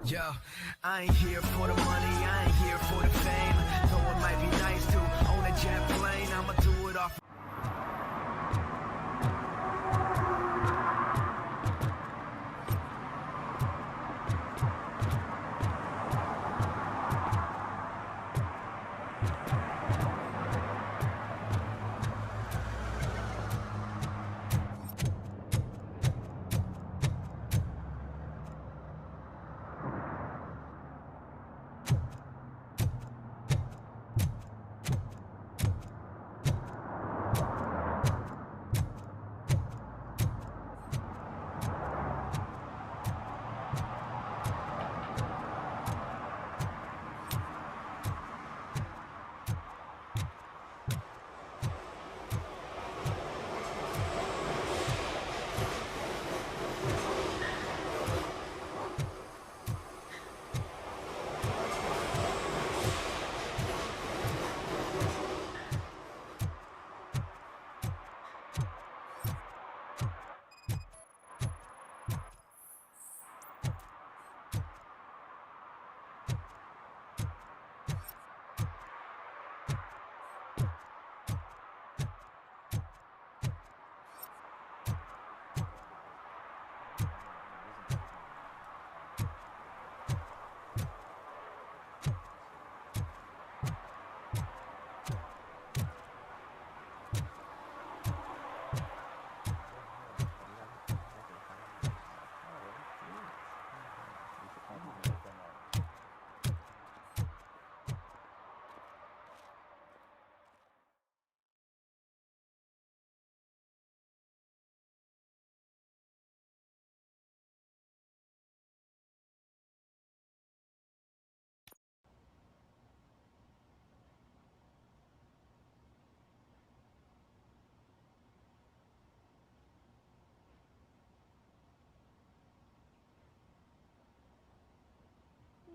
Yo, I ain't here for the money, I ain't here for the fame. Though it might be nice to own a jet plane, I'ma do it off.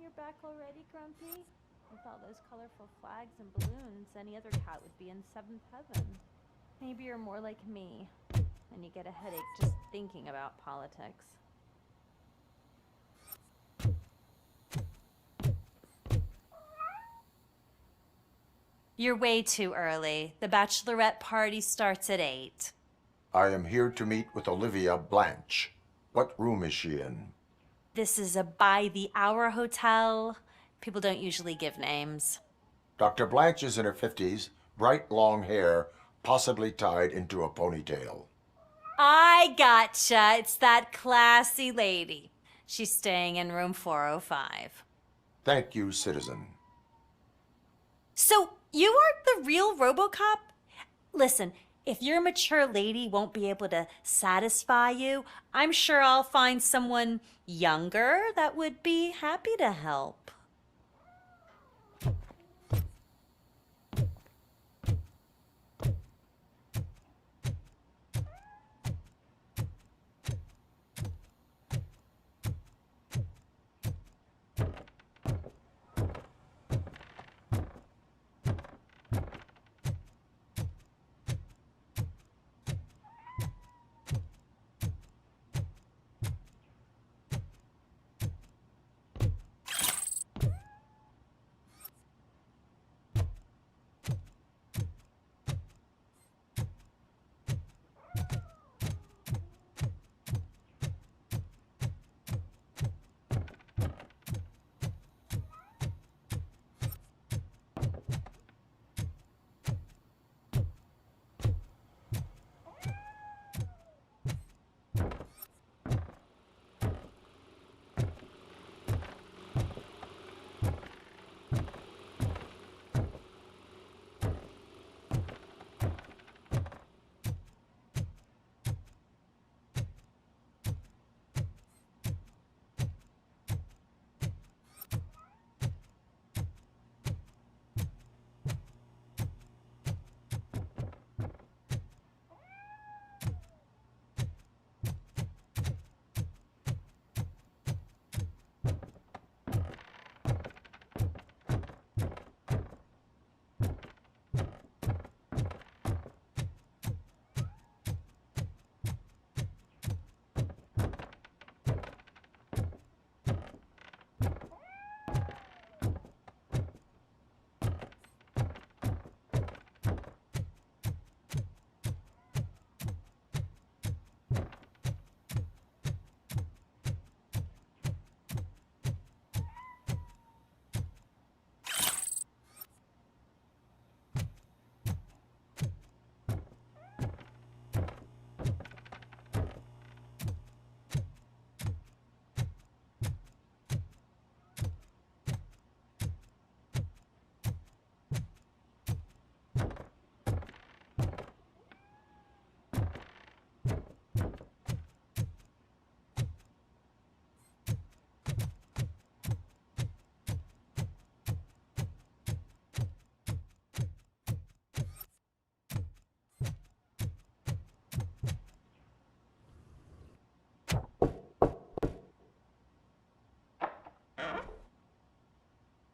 You're back already, Grumpy? With all those colorful flags and balloons, any other cat would be in seventh heaven. Maybe you're more like me, and you get a headache just thinking about politics. You're way too early. The bachelorette party starts at 8. I am here to meet with Olivia Blanche. What room is she in? This is a by-the-hour hotel. People don't usually give names. Dr. Blanche is in her 50s, bright long hair, possibly tied into a ponytail. I gotcha. It's that classy lady. She's staying in room 405. Thank you, citizen. So, you aren't the real RoboCop? Listen, if your mature lady won't be able to satisfy you, I'm sure I'll find someone younger that would be happy to help.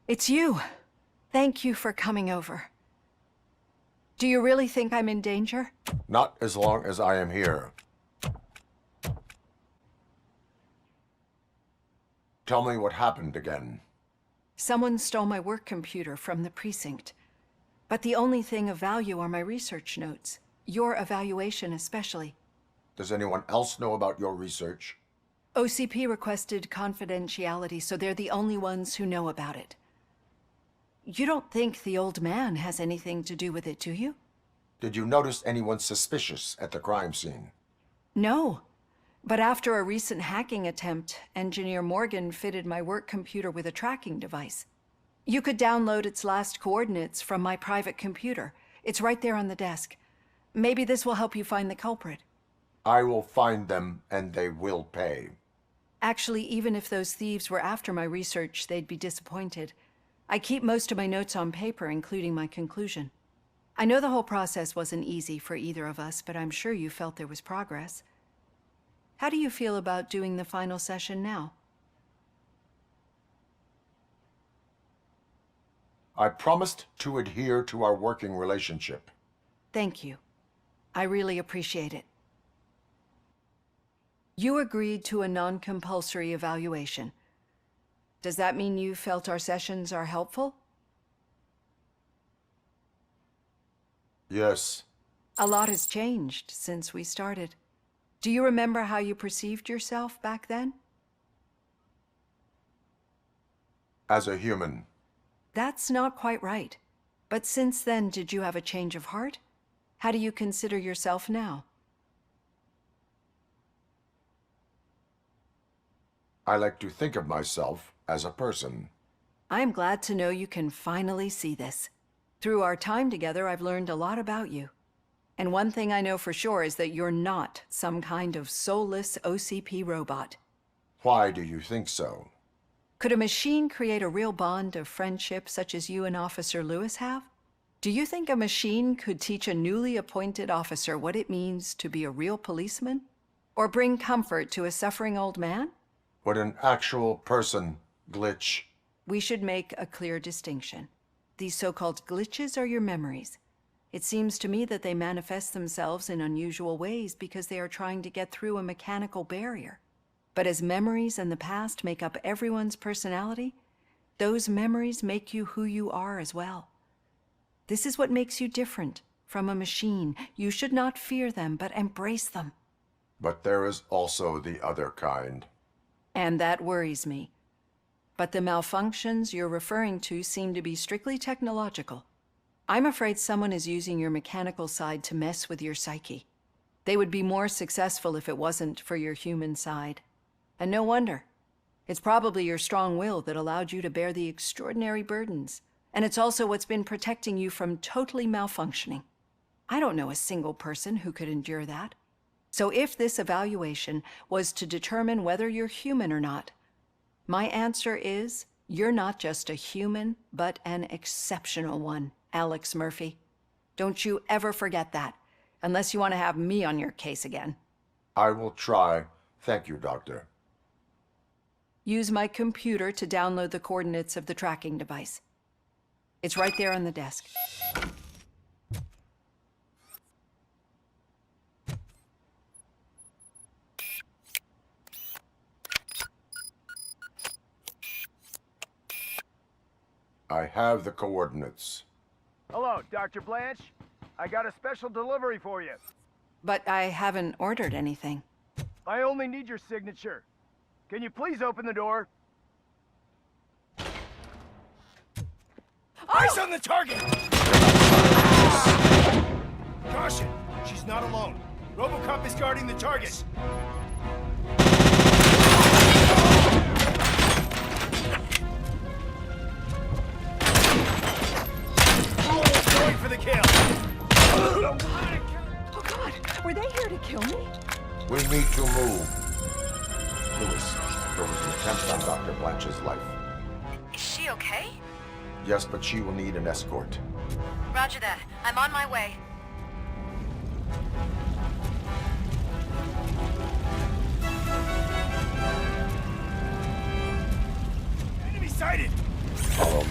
It's you. Thank you for coming over. Do you really think I'm in danger? Not as long as I am here. Tell me what happened again. Someone stole my work computer from the precinct. But the only thing of value are my research notes. Your evaluation especially. Does anyone else know about your research? OCP requested confidentiality, so they're the only ones who know about it. You don't think the old man has anything to do with it, do you? Did you notice anyone suspicious at the crime scene? No. But after a recent hacking attempt, Engineer Morgan fitted my work computer with a tracking device. You could download its last coordinates from my private computer. It's right there on the desk. Maybe this will help you find the culprit. I will find them, and they will pay. Actually, even if those thieves were after my research, they'd be disappointed. I keep most of my notes on paper, including my conclusion. I know the whole process wasn't easy for either of us, but I'm sure you felt there was progress. How do you feel about doing the final session now? I promised to adhere to our working relationship. Thank you. I really appreciate it. You agreed to a non-compulsory evaluation. Does that mean you felt our sessions are helpful? Yes. A lot has changed since we started. Do you remember how you perceived yourself back then? As a human. That's not quite right. But since then, did you have a change of heart? How do you consider yourself now? I like to think of myself as a person. I am glad to know you can finally see this. Through our time together, I've learned a lot about you. And one thing I know for sure is that you're not some kind of soulless OCP robot. Why do you think so? Could a machine create a real bond of friendship such as you and Officer Lewis have? Do you think a machine could teach a newly appointed officer what it means to be a real policeman? Or bring comfort to a suffering old man? Would an actual person glitch? We should make a clear distinction. These so-called glitches are your memories. It seems to me that they manifest themselves in unusual ways because they are trying to get through a mechanical barrier. But as memories and the past make up everyone's personality, those memories make you who you are as well. This is what makes you different from a machine. You should not fear them, but embrace them. But there is also the other kind. And that worries me. But the malfunctions you're referring to seem to be strictly technological. I'm afraid someone is using your mechanical side to mess with your psyche. They would be more successful if it wasn't for your human side. And no wonder. It's probably your strong will that allowed you to bear the extraordinary burdens. And it's also what's been protecting you from totally malfunctioning. I don't know a single person who could endure that. So if this evaluation was to determine whether you're human or not, my answer is you're not just a human, but an exceptional one, Alex Murphy. Don't you ever forget that, unless you want to have me on your case again. I will try. Thank you, Doctor. Use my computer to download the coordinates of the tracking device. It's right there on the desk. I have the coordinates. Hello, Dr. Blanche. I got a special delivery for you. But I haven't ordered anything. I only need your signature. Can you please open the door? Eyes on the target! Caution! She's not alone. RoboCop is guarding the target. Going for the kill. Oh God, were they here to kill me? We need to move. Lewis, there was an attempt on Dr. Blanche's life. Is she okay? Yes, but she will need an escort. Roger that. I'm on my way. Enemy sighted! Follow me.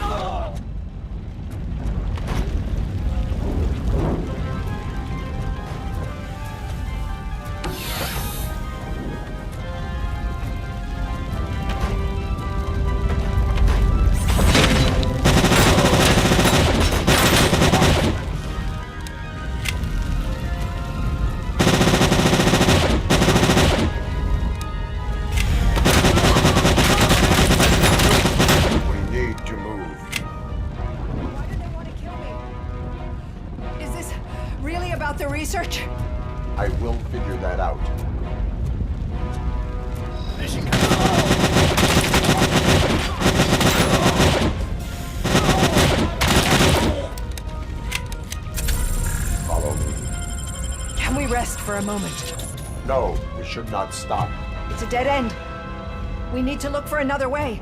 The research? I will figure that out. There she comes! Follow me. Can we rest for a moment? No, we should not stop. It's a dead end. We need to look for another way.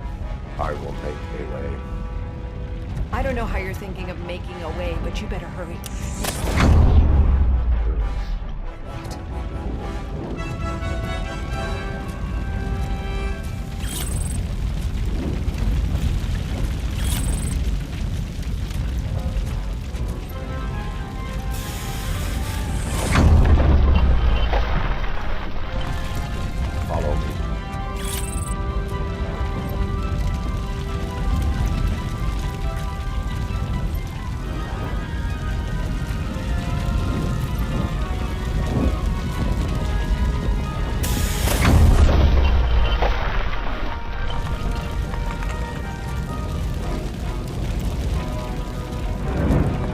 I will make a way. I don't know how you're thinking of making a way, but you better hurry. Follow me.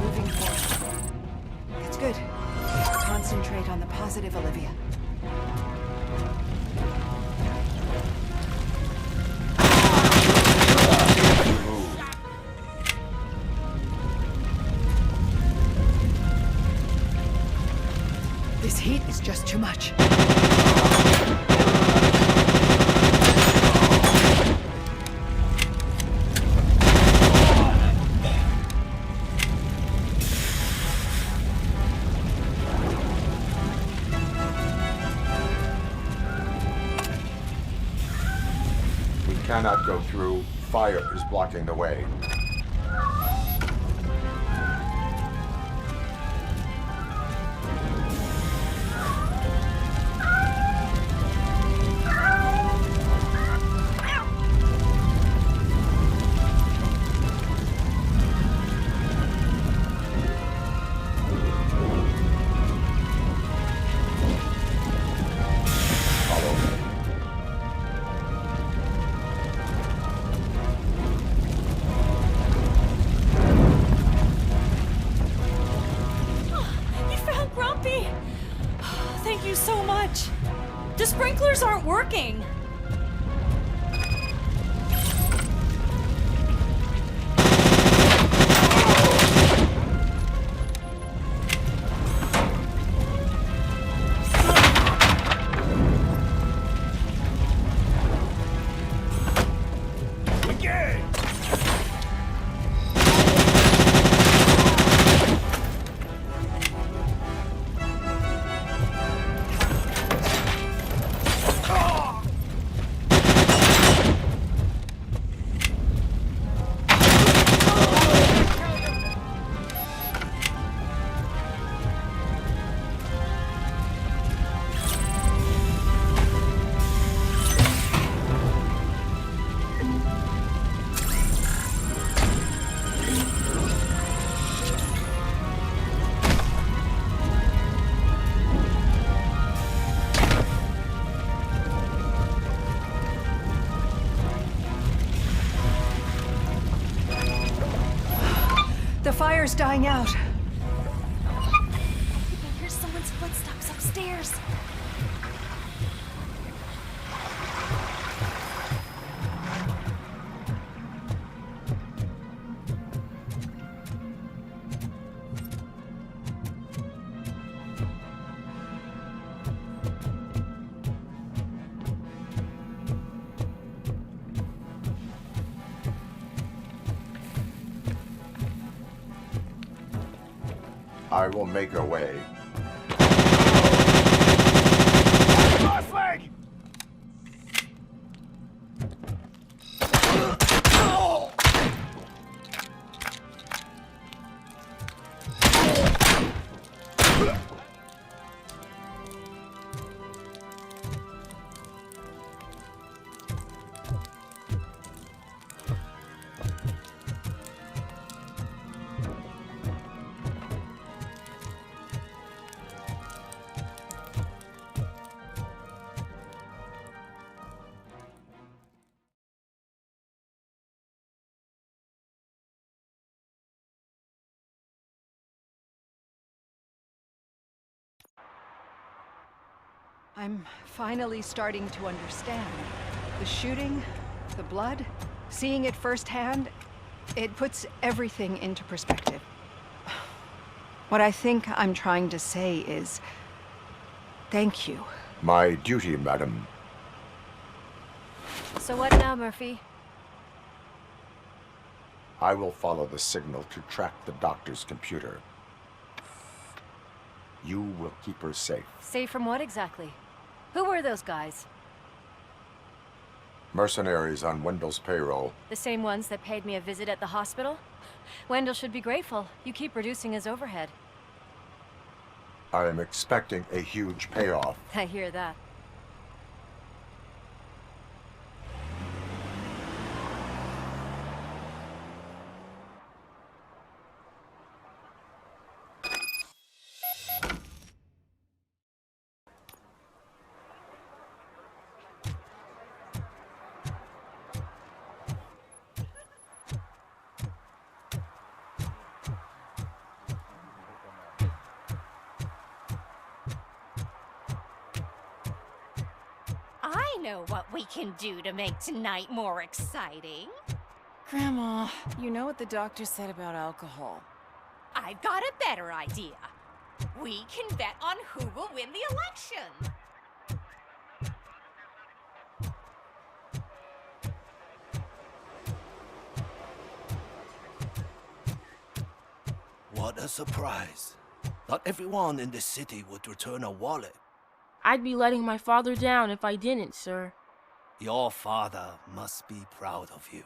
Moving forward. That's good. Concentrate on the positive, Olivia. This heat is just too much. We cannot go through. Fire is blocking the way. Follow me. You found Grumpy! Thank you so much. The sprinklers aren't working. Again! The fire's dying out. I hear someone's footsteps upstairs. I will make a way. My flag! I'm finally starting to understand. The shooting, the blood, seeing it firsthand, it puts everything into perspective. What I think I'm trying to say is, thank you. My duty, madam. So what now, Murphy? I will follow the signal to track the doctor's computer. You will keep her safe. Safe from what exactly? Who were those guys? Mercenaries on Wendell's payroll. The same ones that paid me a visit at the hospital? Wendell should be grateful. You keep reducing his overhead. I am expecting a huge payoff. I hear that. I know what we can do to make tonight more exciting. Grandma, you know what the doctor said about alcohol. I've got a better idea. We can bet on who will win the election. What a surprise. Not everyone in the city would return a wallet. I'd be letting my father down if I didn't, sir. Your father must be proud of you.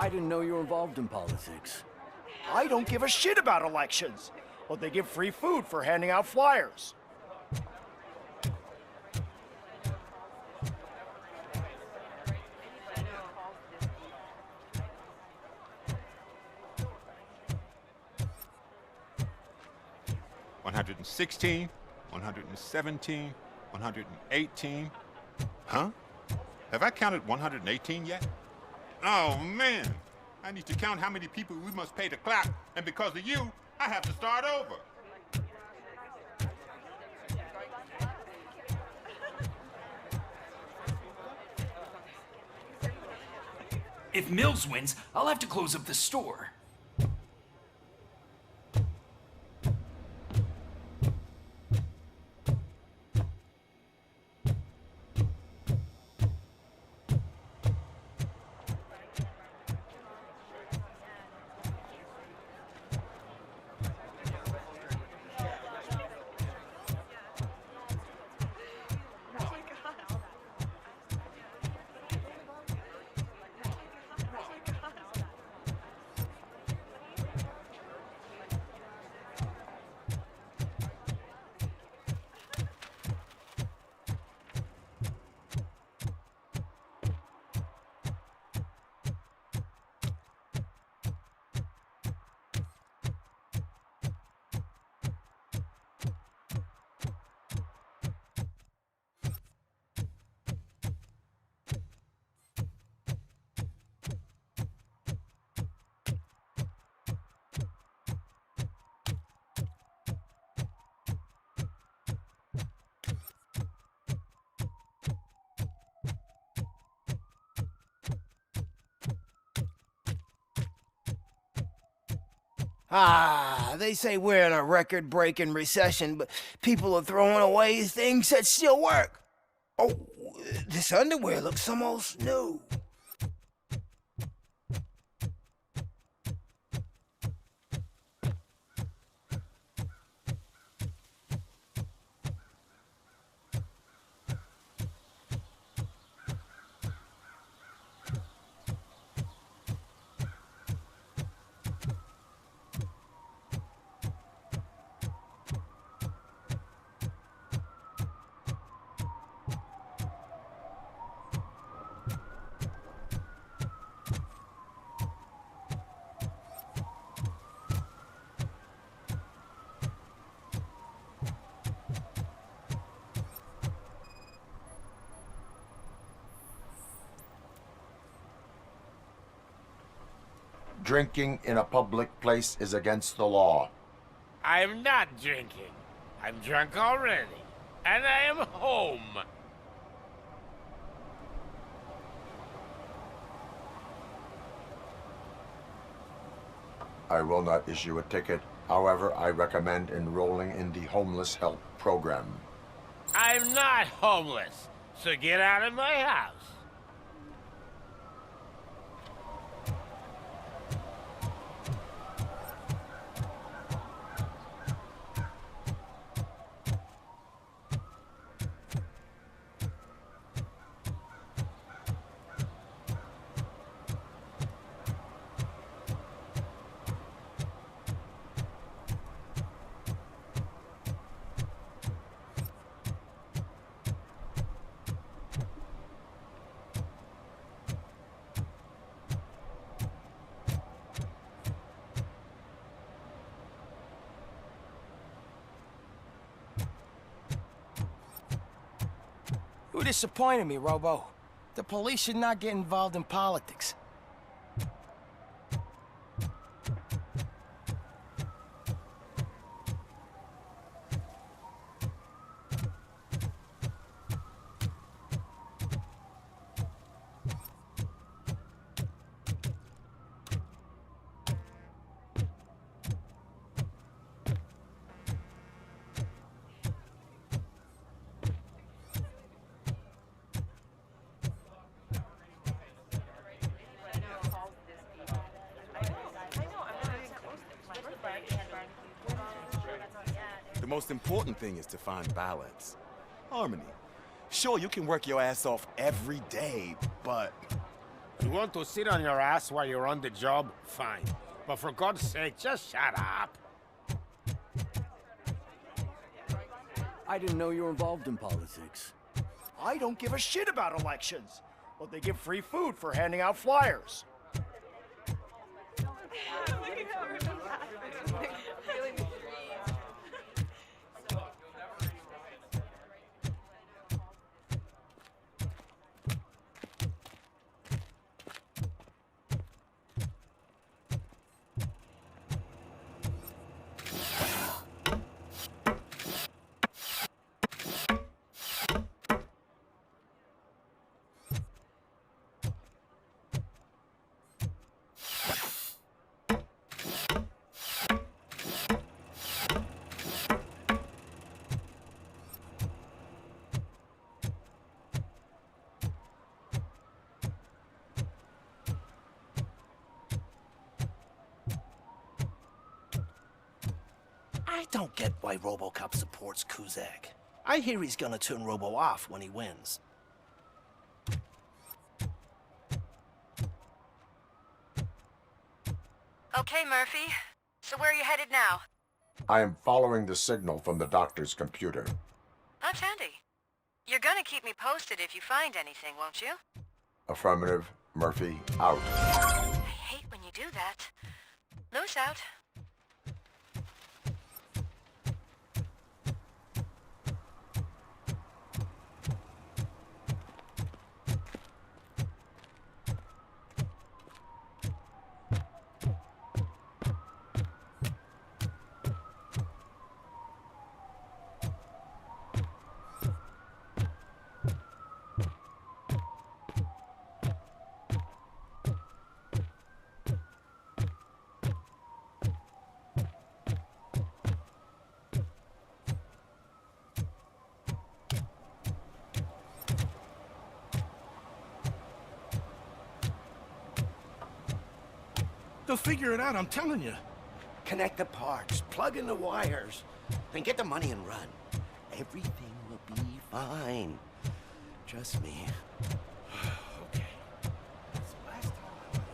I didn't know you were involved in politics. I don't give a shit about elections. Well, they give free food for handing out flyers. $116, $117, $118. Huh? Have I counted 118 yet? Oh, man. I need to count how many people we must pay to clap, and because of you, I have to start over. If Mills wins, I'll have to close up the store. Ah, they say we're in a record-breaking recession, but people are throwing away things that still work. Oh, this underwear looks almost new. Drinking in a public place is against the law. I'm not drinking. I'm drunk already. And I am home. I will not issue a ticket. However, I recommend enrolling in the homeless help program. I'm not homeless, so get out of my house. You disappointed me, Robo. The police should not get involved in politics. The most important thing is to find balance. Harmony. Sure, you can work your ass off every day, but... You want to sit on your ass while you're on the job? Fine. But for God's sake, just shut up. I didn't know you were involved in politics. I don't give a shit about elections. But they give free food for handing out flyers. I don't get why RoboCop supports Kuzak. I hear he's gonna turn Robo off when he wins. Okay, Murphy. So where are you headed now? I am following the signal from the doctor's computer. That's handy. You're gonna keep me posted if you find anything, won't you? Affirmative. Murphy, out. I hate when you do that. Loose out. They'll figure it out, I'm telling you. Connect the parts, plug in the wires, then get the money and run. Everything will be fine. Trust me. Okay. That's the last time.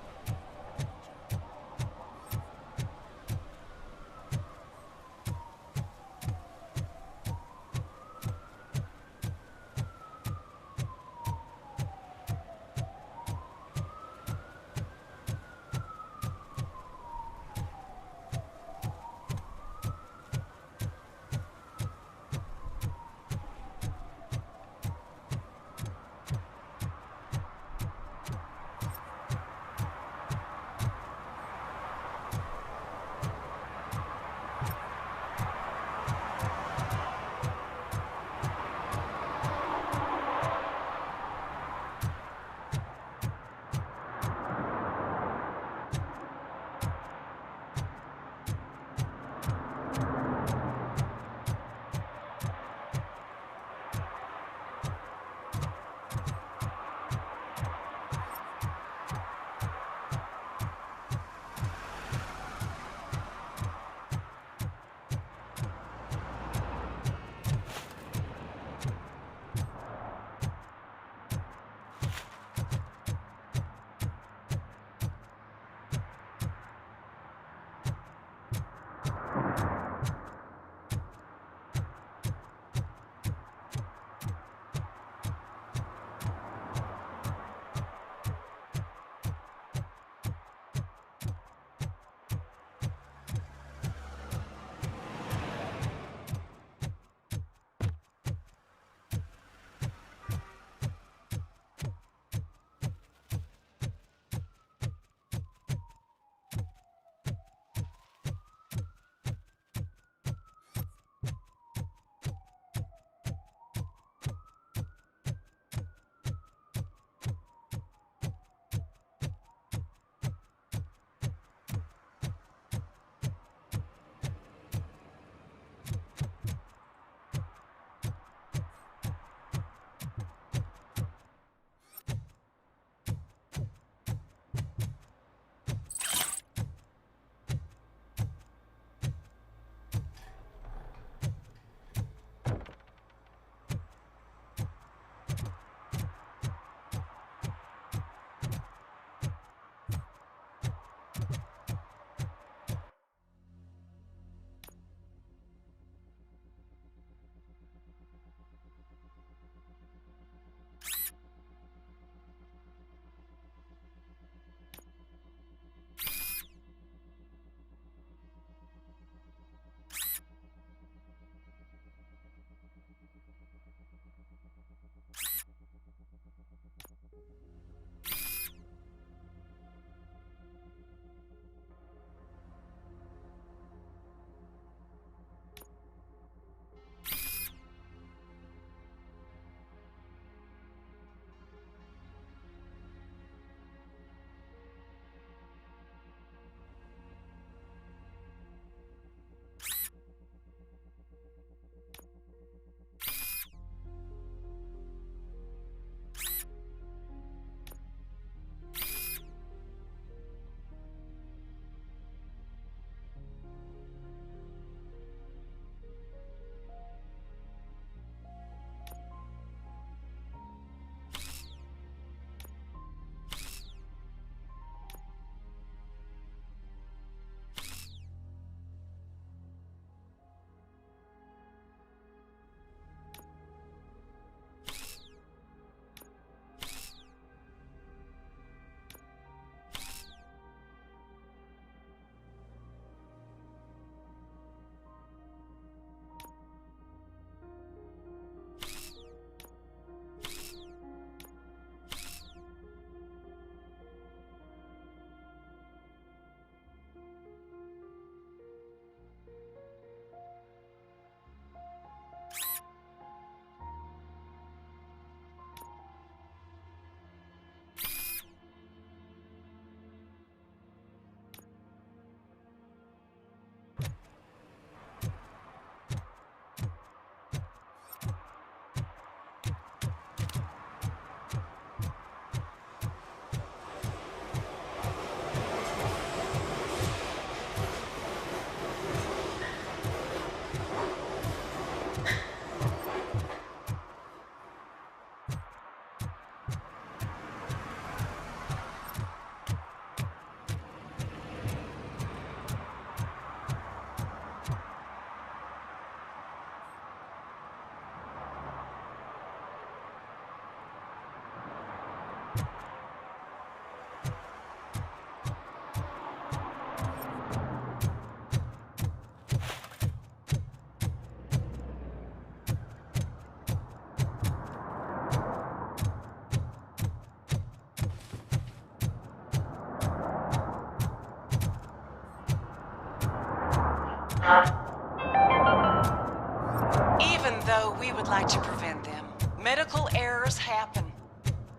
Medical errors happen.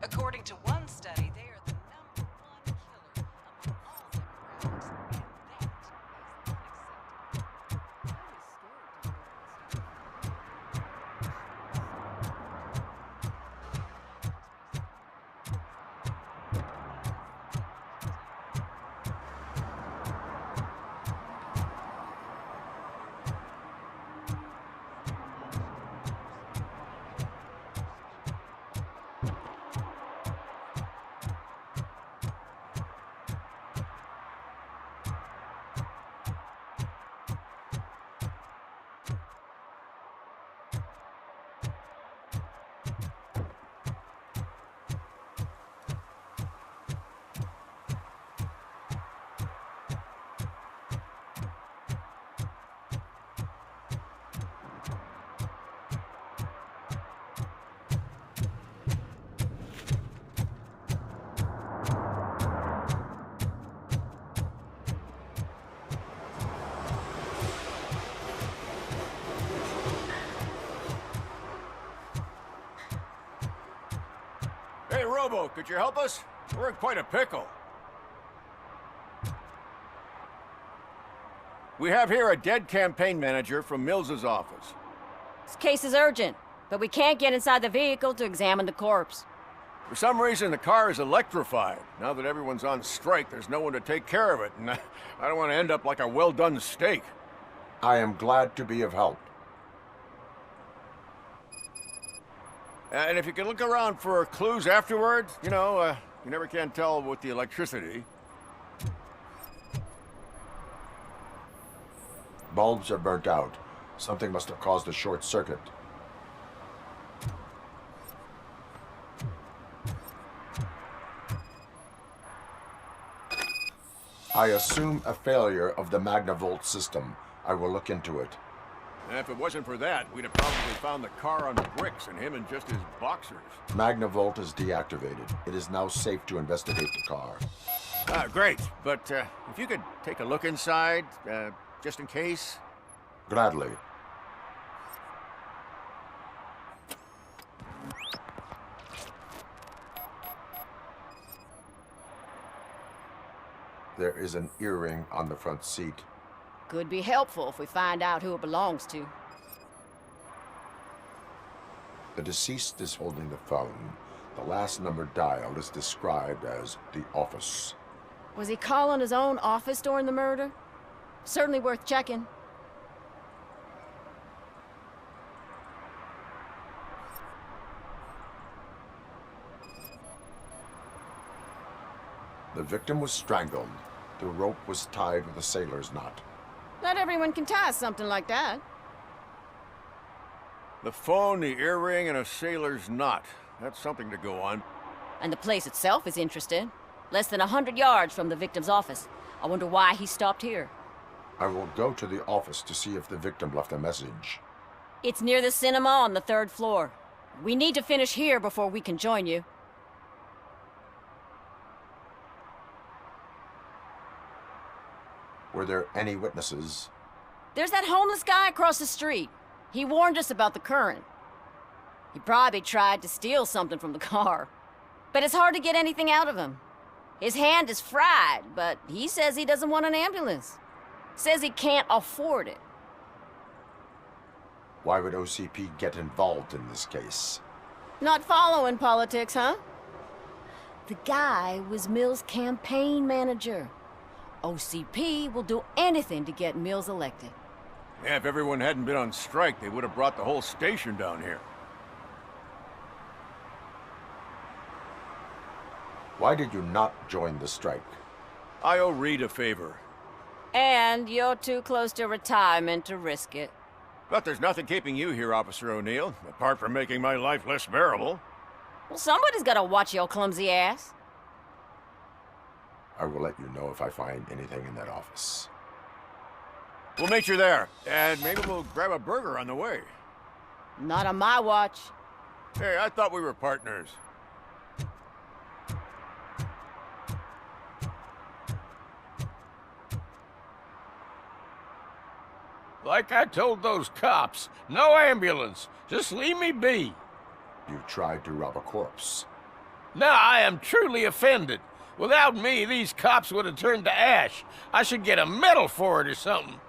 According to one study, they are the number one killer among all demographics. Hey, Robo, could you help us? We're in quite a pickle. We have here a dead campaign manager from Mills's office. This case is urgent, but we can't get inside the vehicle to examine the corpse. For some reason, the car is electrified. Now that everyone's on strike, there's no one to take care of it, and I don't want to end up like a well-done steak. I am glad to be of help. And if you could look around for clues afterwards, you know, you never can tell with the electricity. Bulbs are burnt out. Something must have caused a short circuit. I assume a failure of the Magnavolt system. I will look into it. And if it wasn't for that, we'd have probably found the car on bricks and him in just his boxers. Magnavolt is deactivated. It is now safe to investigate the car. Great. But if you could take a look inside, just in case. Gladly. There is an earring on the front seat. Could be helpful if we find out who it belongs to. The deceased is holding the phone. The last number dialed is described as the office. Was he calling his own office during the murder? Certainly worth checking. The victim was strangled. The rope was tied with a sailor's knot. Not everyone can tie something like that. The phone, the earring, and a sailor's knot. That's something to go on. And the place itself is interesting. Less than 100 yards from the victim's office. I wonder why he stopped here. I will go to the office to see if the victim left a message. It's near the cinema on the 3rd floor. We need to finish here before we can join you. Were there any witnesses? There's that homeless guy across the street. He warned us about the current. He probably tried to steal something from the car. But it's hard to get anything out of him. His hand is fried, but he says he doesn't want an ambulance. Says he can't afford it. Why would OCP get involved in this case? Not following politics, huh? The guy was Mills' campaign manager. OCP will do anything to get Mills elected. Yeah, if everyone hadn't been on strike, they would have brought the whole station down here. Why did you not join the strike? I owe Reed a favor. And you're too close to retirement to risk it. But there's nothing keeping you here, Officer O'Neill, apart from making my life less bearable. Well, somebody's gotta watch your clumsy ass. I will let you know if I find anything in that office. We'll meet you there, and maybe we'll grab a burger on the way. Not on my watch. Hey, I thought we were partners. Like I told those cops, no ambulance. Just leave me be. You tried to rob a corpse. Now I am truly offended. Without me, these cops would have turned to ash. I should get a medal for it or something.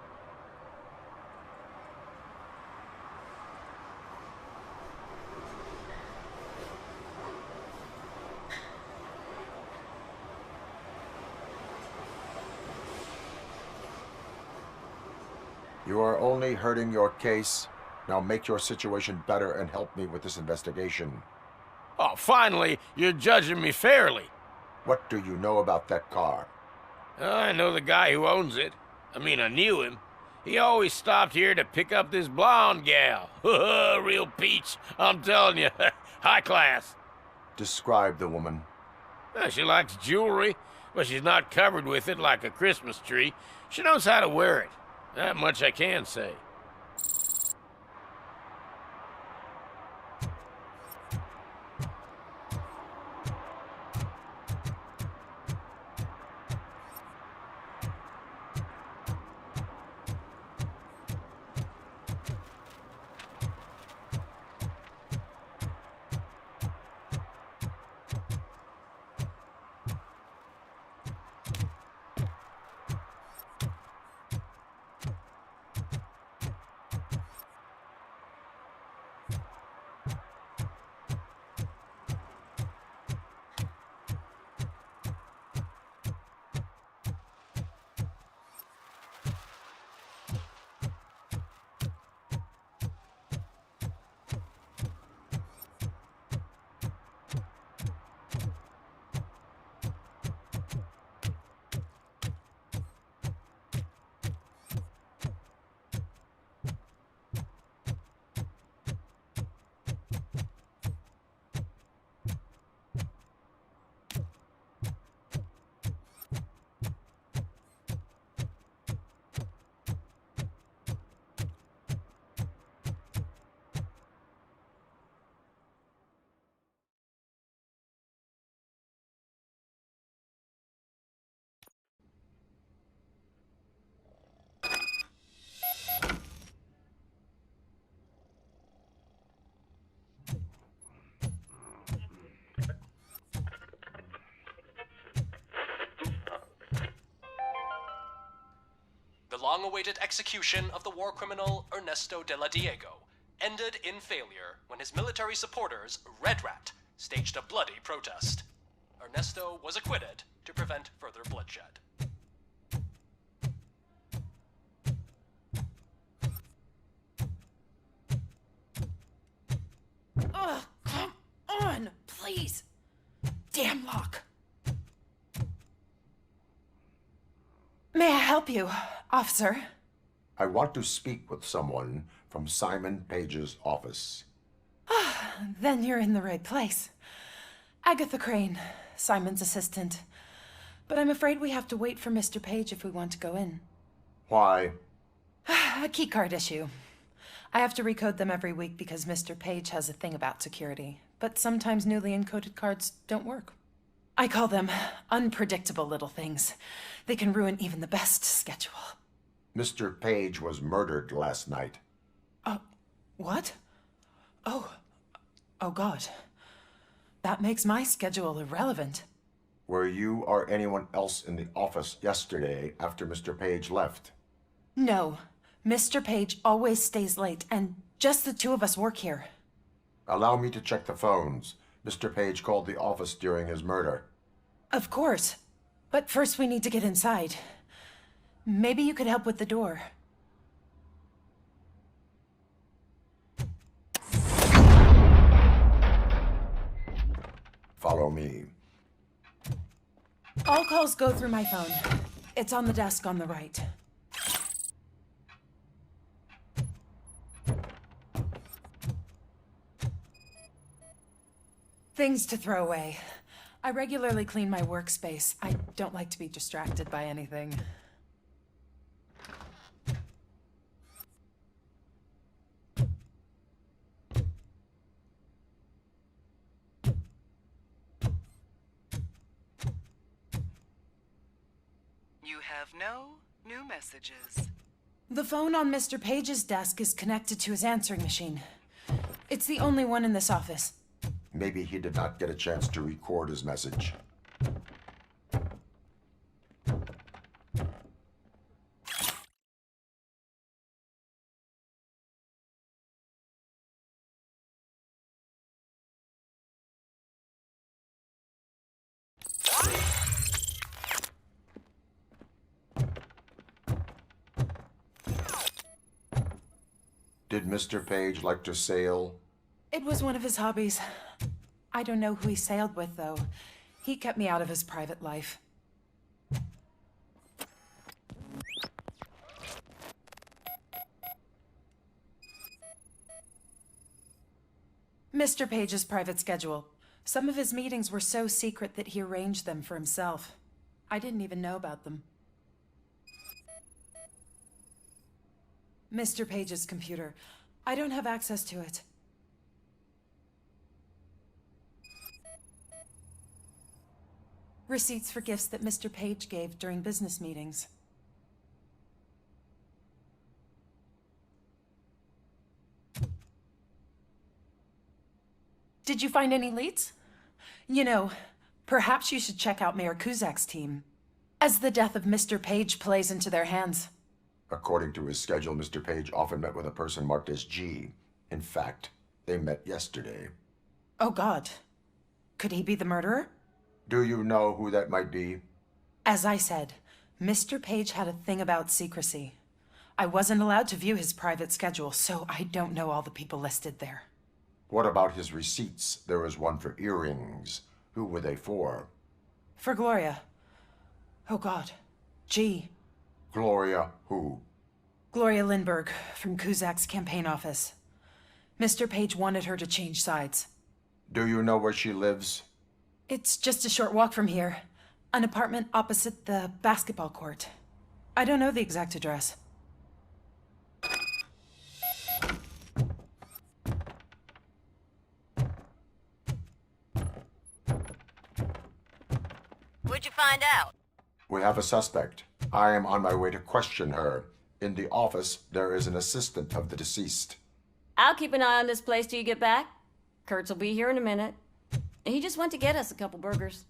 You are only hurting your case. Now make your situation better and help me with this investigation. Oh, finally, you're judging me fairly. What do you know about that car? I know the guy who owns it. I mean, I knew him. He always stopped here to pick up this blonde gal. Real peach, I'm telling you. High class. Describe the woman. She likes jewelry, but she's not covered with it like a Christmas tree. She knows how to wear it. That much I can say. The long-awaited execution of the war criminal Ernesto de la Diego ended in failure when his military supporters, Red Rat, staged a bloody protest. Ernesto was acquitted to prevent further bloodshed. Ugh, come on, please. Damn lock. May I help you, officer? I want to speak with someone from Simon Page's office. Then you're in the right place. Agatha Crane, Simon's assistant. But I'm afraid we have to wait for Mr. Page if we want to go in. Why? A keycard issue. I have to recode them every week because Mr. Page has a thing about security. But sometimes newly encoded cards don't work. I call them unpredictable little things. They can ruin even the best schedule. Mr. Page was murdered last night. What? Oh God. That makes my schedule irrelevant. Were you or anyone else in the office yesterday after Mr. Page left? No. Mr. Page always stays late, and just the two of us work here. Allow me to check the phones. Mr. Page called the office during his murder. Of course. But first we need to get inside. Maybe you could help with the door. Follow me. All calls go through my phone. It's on the desk on the right. Things to throw away. I regularly clean my workspace. I don't like to be distracted by anything. You have no new messages. The phone on Mr. Page's desk is connected to his answering machine. It's the only one in this office. Maybe he did not get a chance to record his message. Did Mr. Page like to sail? It was one of his hobbies. I don't know who he sailed with, though. He kept me out of his private life. Mr. Page's private schedule. Some of his meetings were so secret that he arranged them for himself. I didn't even know about them. Mr. Page's computer. I don't have access to it. Receipts for gifts that Mr. Page gave during business meetings. Did you find any leads? You know, perhaps you should check out Mayor Kuzak's team, as the death of Mr. Page plays into their hands. According to his schedule, Mr. Page often met with a person marked as G. In fact, they met yesterday. Oh, God. Could he be the murderer? Do you know who that might be? As I said, Mr. Page had a thing about secrecy. I wasn't allowed to view his private schedule, so I don't know all the people listed there. What about his receipts? There was one for earrings. Who were they for? For Gloria. Oh, God. G. Gloria who? Gloria Lindbergh, from Kuzak's campaign office. Mr. Page wanted her to change sides. Do you know where she lives? It's just a short walk from here. An apartment opposite the basketball court. I don't know the exact address. What'd you find out? We have a suspect. I am on my way to question her. In the office, there is an assistant of the deceased. I'll keep an eye on this place till you get back. Kurtz will be here in a minute. He just went to get us a couple burgers.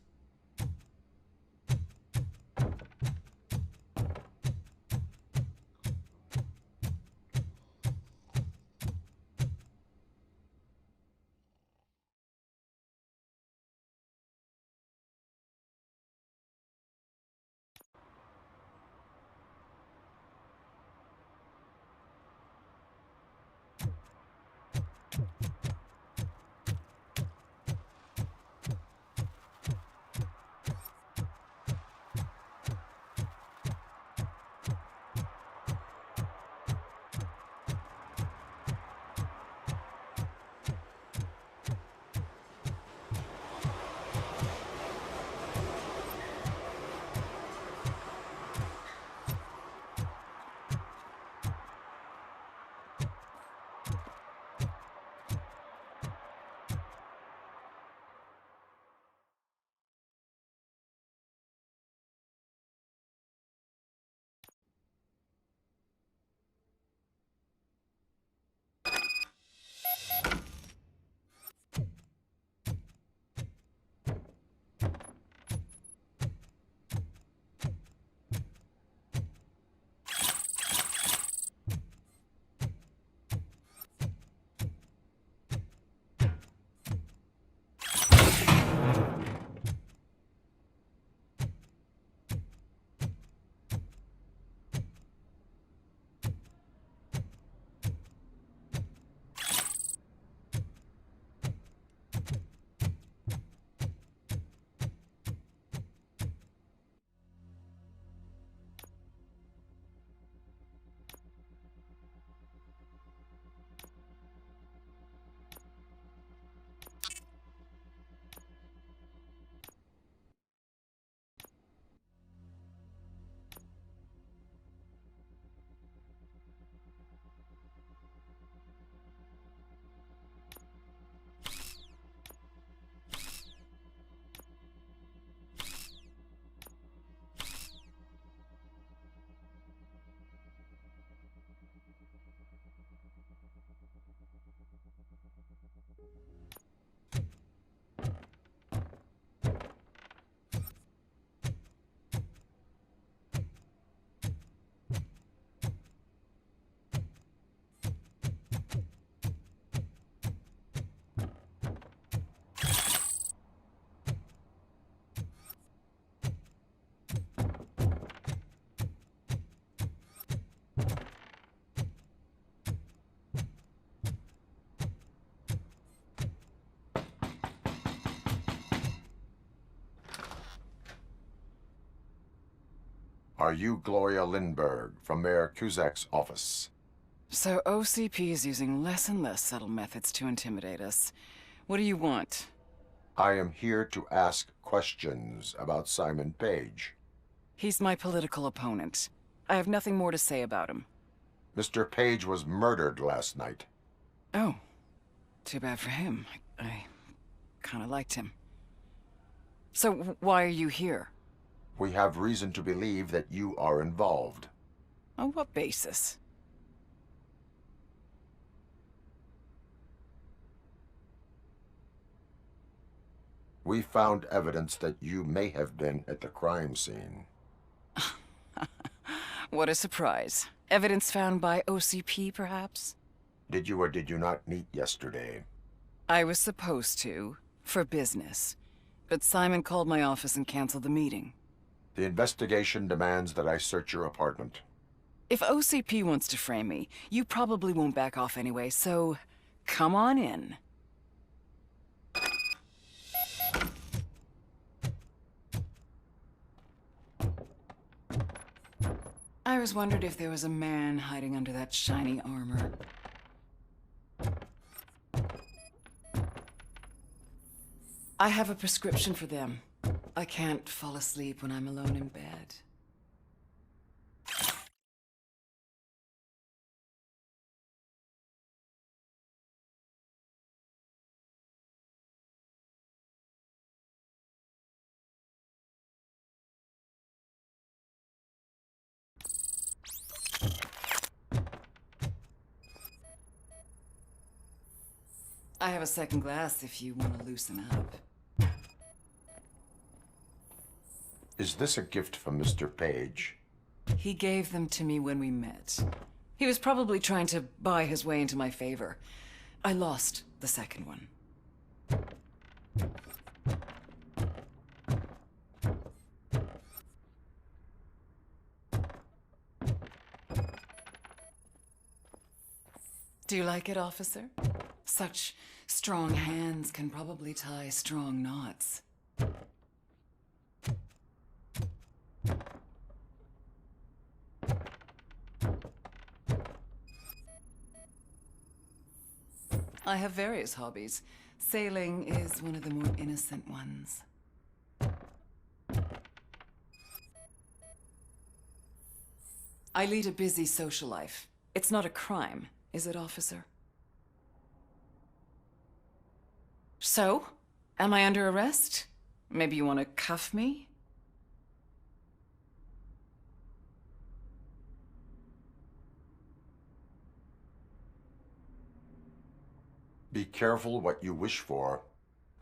Are you Gloria Lindbergh from Mayor Cusack's office? So OCP is using less and less subtle methods to intimidate us. What do you want? I am here to ask questions about Simon Page. He's my political opponent. I have nothing more to say about him. Mr. Page was murdered last night. Oh. Too bad for him. I kind of liked him. So why are you here? We have reason to believe that you are involved. On what basis? We found evidence that you may have been at the crime scene. What a surprise. Evidence found by OCP, perhaps? Did you or did you not meet yesterday? I was supposed to, for business. But Simon called my office and canceled the meeting. The investigation demands that I search your apartment. If OCP wants to frame me, you probably won't back off anyway, so come on in. I always wondered if there was a man hiding under that shiny armor. I have a prescription for them. I can't fall asleep when I'm alone in bed. I have a second glass if you want to loosen up. Is this a gift from Mr. Page? He gave them to me when we met. He was probably trying to buy his way into my favor. I lost the second one. Do you like it, officer? Such strong hands can probably tie strong knots. I have various hobbies. Sailing is one of the more innocent ones. I lead a busy social life. It's not a crime, is it, officer? So, am I under arrest? Maybe you want to cuff me? Be careful what you wish for.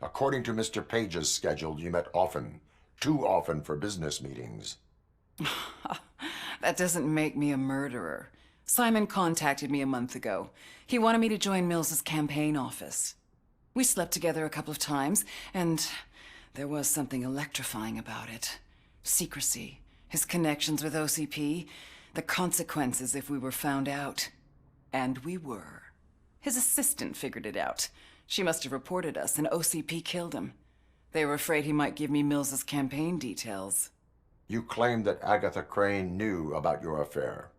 According to Mr. Page's schedule, you met often. Too often for business meetings. That doesn't make me a murderer. Simon contacted me a month ago. He wanted me to join Mills's campaign office. We slept together a couple of times, and there was something electrifying about it. Secrecy, his connections with OCP, the consequences if we were found out. And we were. His assistant figured it out. She must have reported us, and OCP killed him. They were afraid he might give me Mills's campaign details. You claimed that Agatha Crane knew about your affair.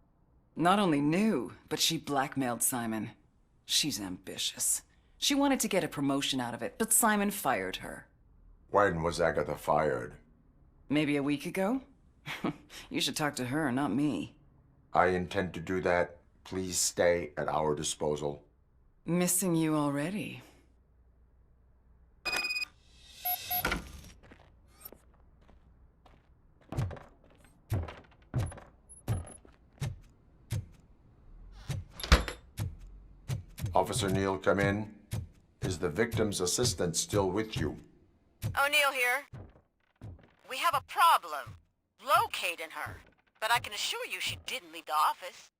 Not only knew, but she blackmailed Simon. She's ambitious. She wanted to get a promotion out of it, but Simon fired her. When was Agatha fired? Maybe a week ago? You should talk to her, not me. I intend to do that. Please stay at our disposal. Missing you already. Officer Neal, come in. Is the victim's assistant still with you? O'Neill here. We have a problem locating her, but I can assure you she didn't leave the office.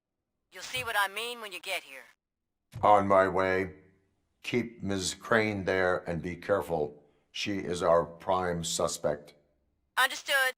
You'll see what I mean when you get here. On my way. Keep Ms. Crane there and be careful. She is our prime suspect. Understood.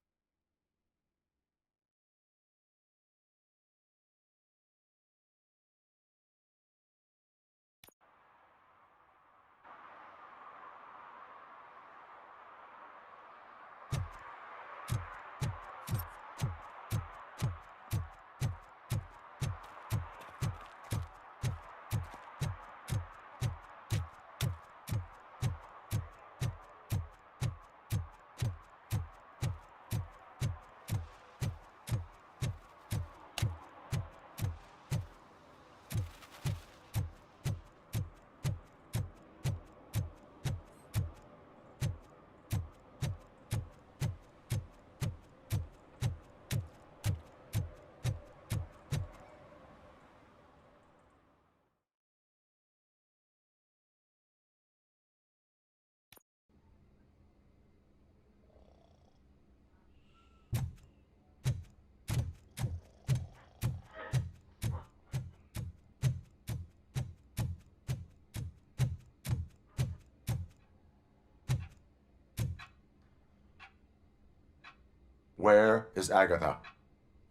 Where is Agatha?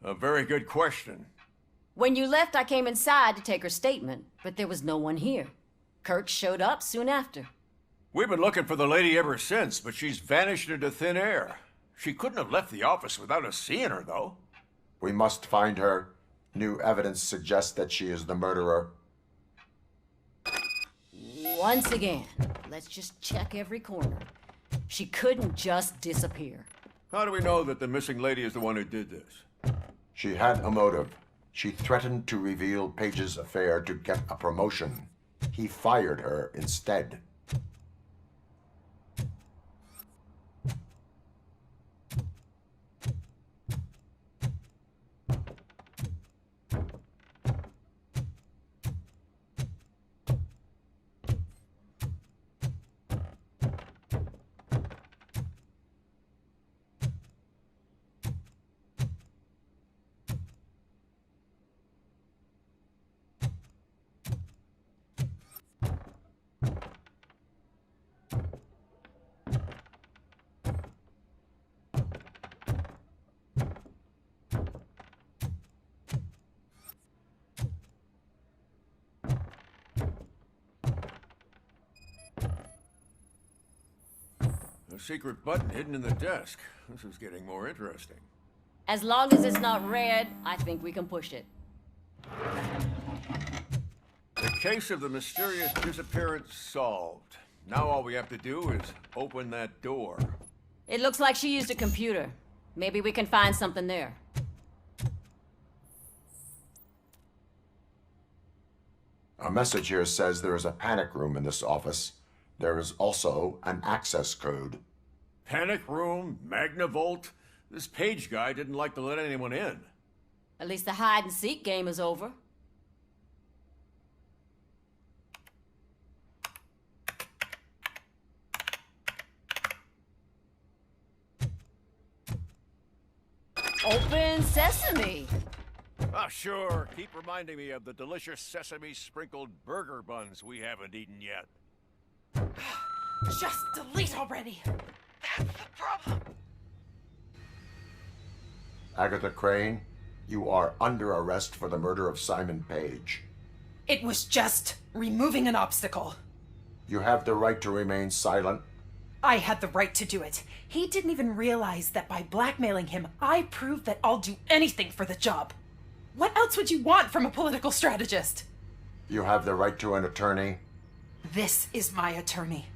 A very good question. When you left, I came inside to take her statement, but there was no one here. Kirk showed up soon after. We've been looking for the lady ever since, but she's vanished into thin air. She couldn't have left the office without us seeing her, though. We must find her. New evidence suggests that she is the murderer. Once again, let's just check every corner. She couldn't just disappear. How do we know that the missing lady is the one who did this? She had a motive. She threatened to reveal Page's affair to get a promotion. He fired her instead. A secret button hidden in the desk. This is getting more interesting. As long as it's not red, I think we can push it. The case of the mysterious disappearance solved. Now all we have to do is open that door. It looks like she used a computer. Maybe we can find something there. A message here says there is a panic room in this office. There is also an access code. Panic room, Magnavolt. This Page guy didn't like to let anyone in. At least the hide-and-seek game is over. Open sesame. Ah, sure. Keep reminding me of the delicious sesame-sprinkled burger buns we haven't eaten yet. Just delete already. That's the problem. Agatha Crane, you are under arrest for the murder of Simon Page. It was just removing an obstacle. You have the right to remain silent. I had the right to do it. He didn't even realize that by blackmailing him, I proved that I'll do anything for the job. What else would you want from a political strategist? You have the right to an attorney. This is my attorney.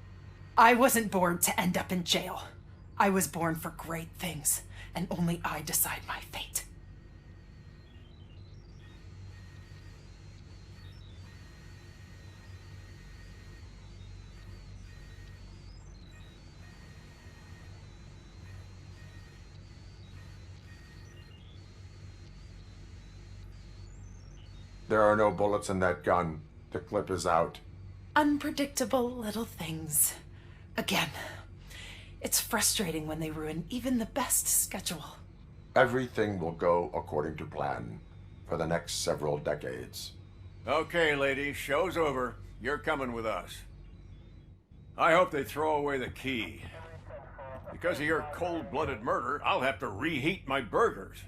I wasn't born to end up in jail. I was born for great things, and only I decide my fate. There are no bullets in that gun. The clip is out. Unpredictable little things. Again, it's frustrating when they ruin even the best schedule. Everything will go according to plan for the next several decades. Okay, lady, show's over. You're coming with us. I hope they throw away the key. Because of your cold-blooded murder, I'll have to reheat my burgers.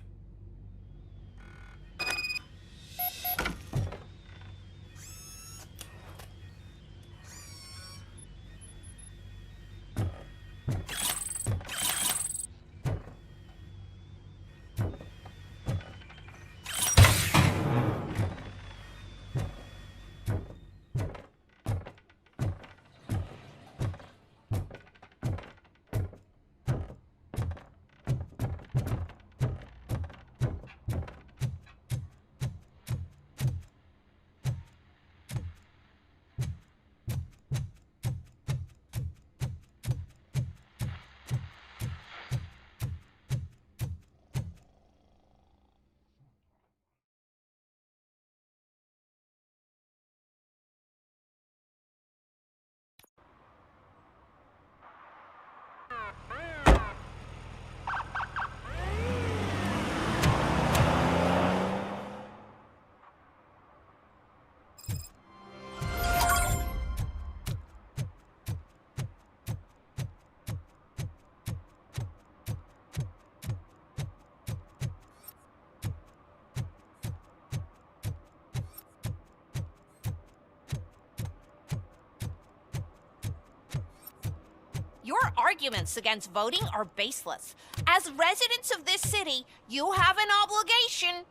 arguments against voting are baseless. As residents of this city, you have an obligation.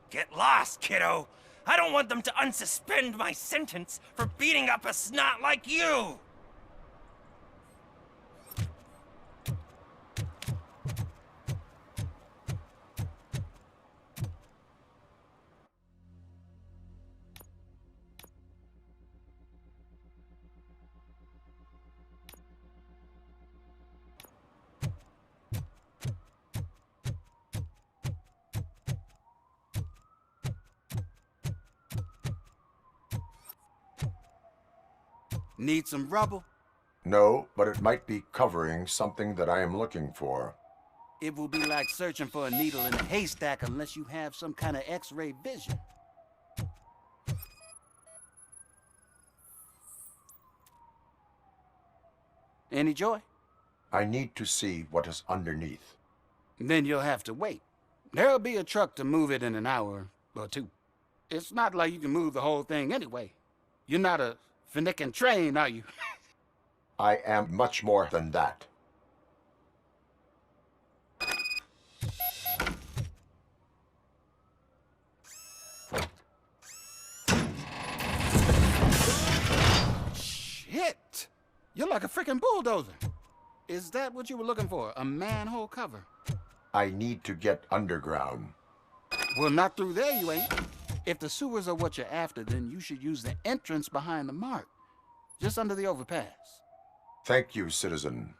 Get lost, kiddo. I don't want them to unsuspend my sentence for beating up a snot like you. Need some rubble? No, but it might be covering something that I am looking for. It will be like searching for a needle in a haystack unless you have some kind of X-ray vision. Any joy? I need to see what is underneath. Then you'll have to wait. There'll be a truck to move it in an hour or two. It's not like you can move the whole thing anyway. You're not a finicking train, are you? I am much more than that. Shit! You're like a freaking bulldozer. Is that what you were looking for? A manhole cover? I need to get underground. Well, not through there, you ain't. If the sewers are what you're after, then you should use the entrance behind the mark, just under the overpass. Thank you, citizen.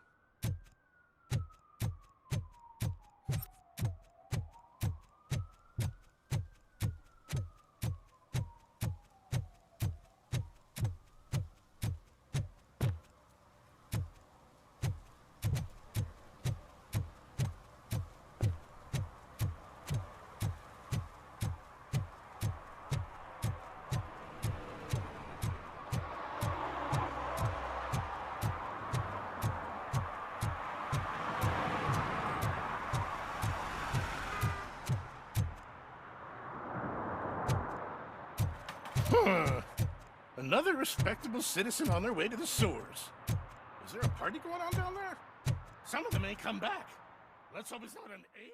Another respectable citizen on their way to the sewers. Is there a party going on down there? Some of them ain't come back. Let's hope it's not an alien.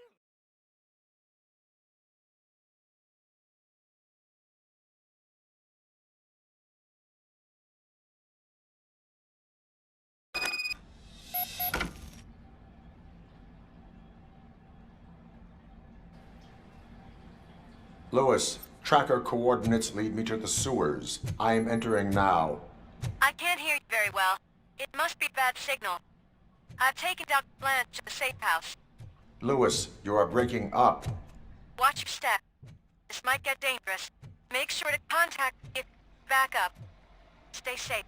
Lewis, tracker coordinates lead me to the sewers. I am entering now. I can't hear you very well. It must be bad signal. I've taken Dr. Blanche to the safe house. Lewis, you are breaking up. Watch your step. This might get dangerous. Make sure to contact me if back up. Stay safe.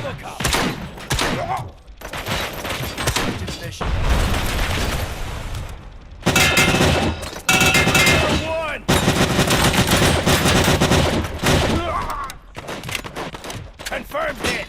RoboCop! Mission. One! Confirmed it!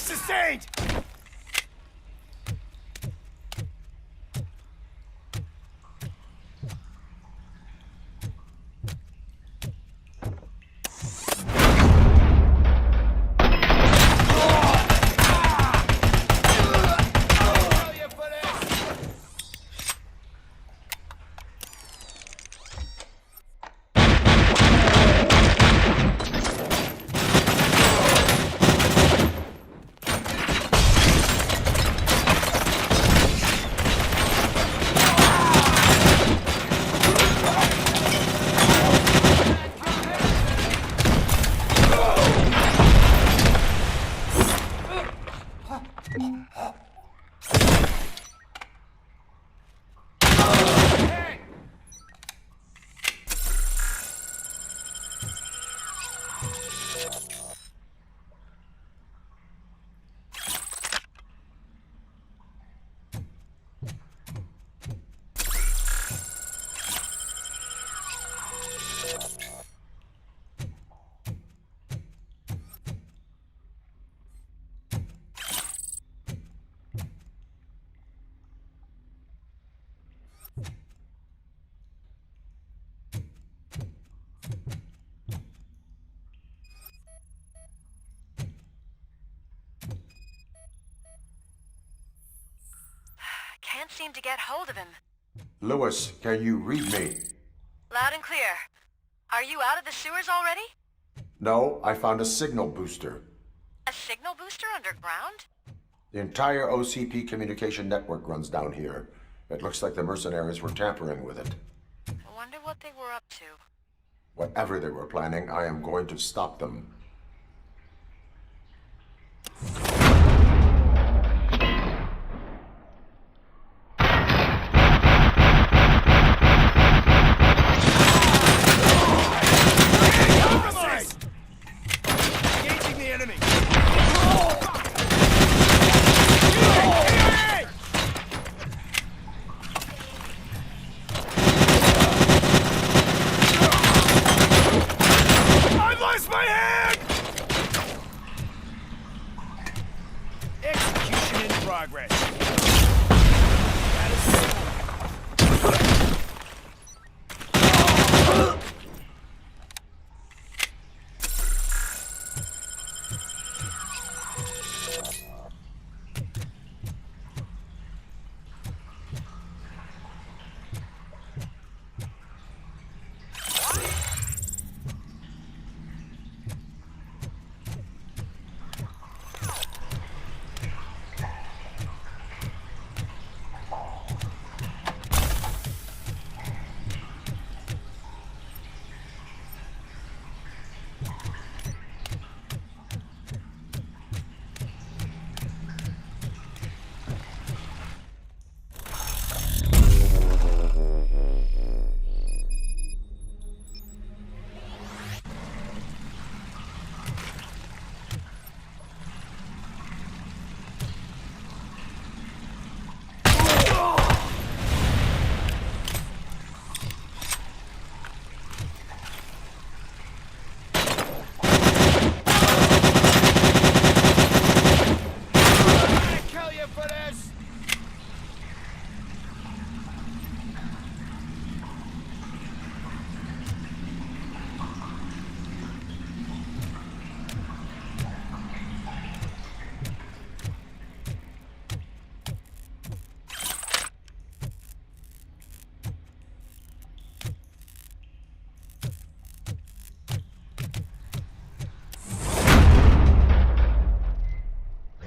sustained! Can't seem to get hold of him. Lewis, can you read me? Loud and clear. Are you out of the sewers already? No, I found a signal booster. A signal booster underground? The entire OCP communication network runs down here. It looks like the mercenaries were tampering with it. I wonder what they were up to. Whatever they were planning, I am going to stop them. Engaging the enemy! I've lost my hand! Execution in progress.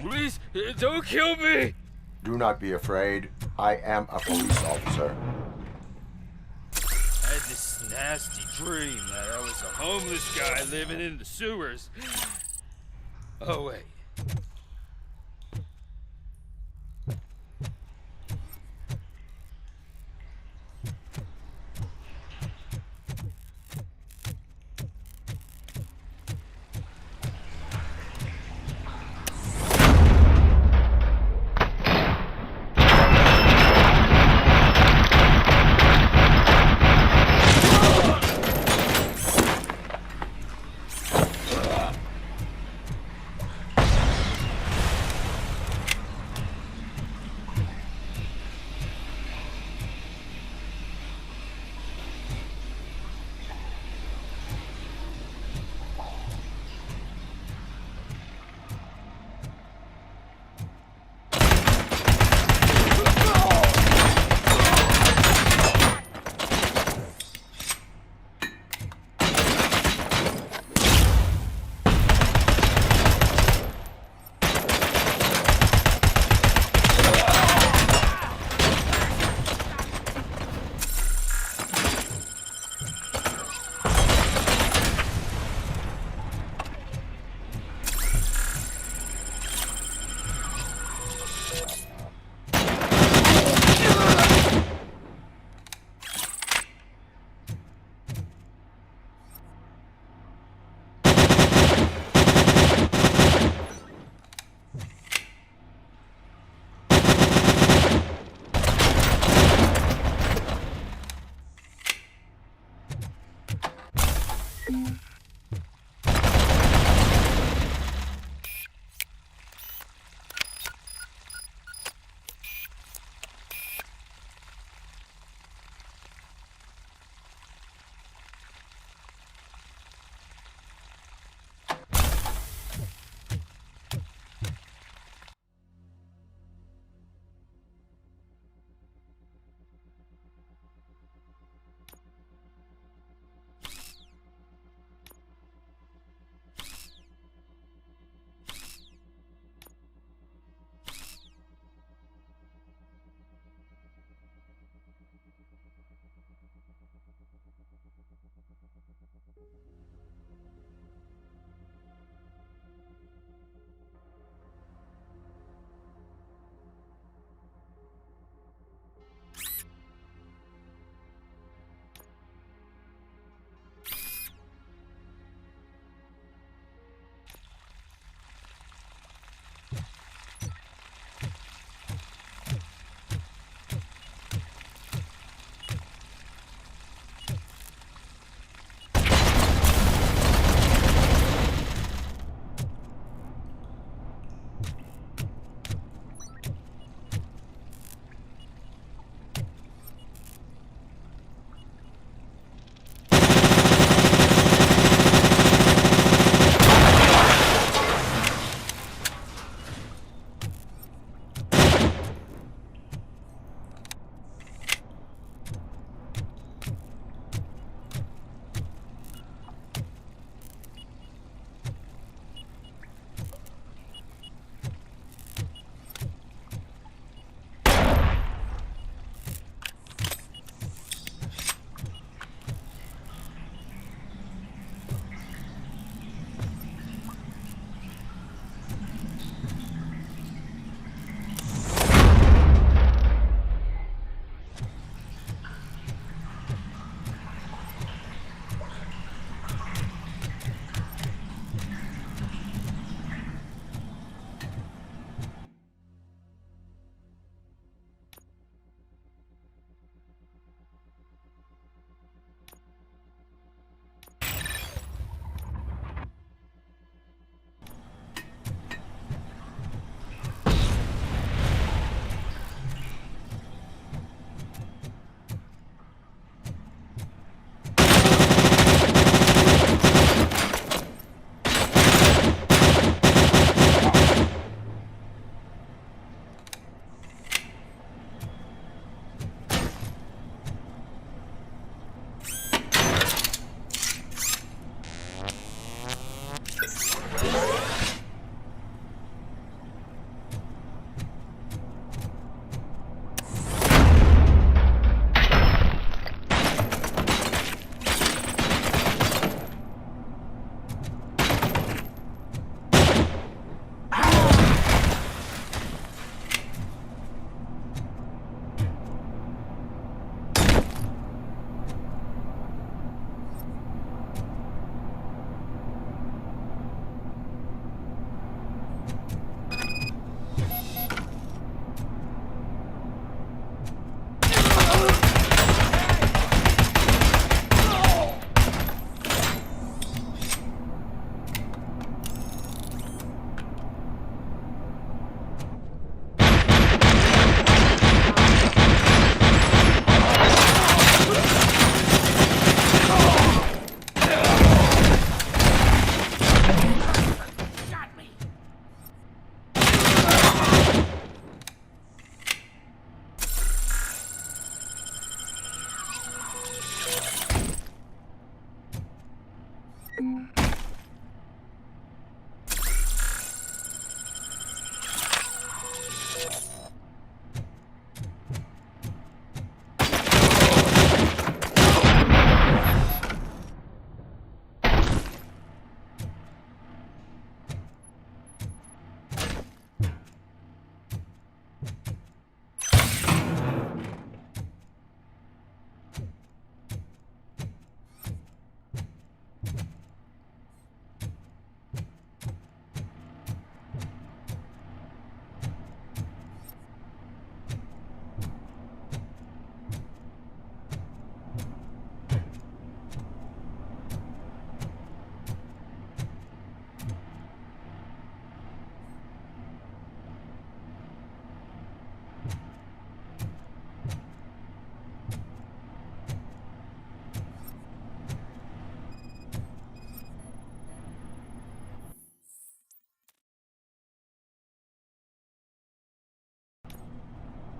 Please, don't kill me! Do not be afraid. I am a police officer. I had this nasty dream that I was a homeless guy living in the sewers. Oh, wait.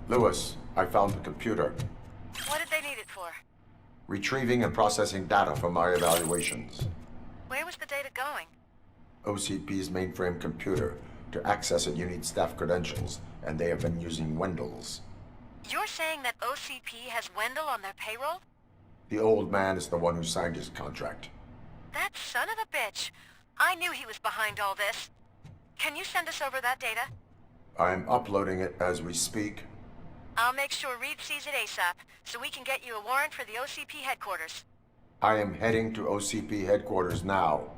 Lewis, I found the computer. What did they need it for? Retrieving and processing data from my evaluations. Where was the data going? OCP's mainframe computer. To access it, you need staff credentials, and they have been using Wendell's. You're saying that OCP has Wendell on their payroll? The old man is the one who signed his contract. That son of a bitch. I knew he was behind all this. Can you send us over that data? I'm uploading it as we speak. I'll make sure Reed sees it ASAP, so we can get you a warrant for the OCP headquarters. I am heading to OCP headquarters now.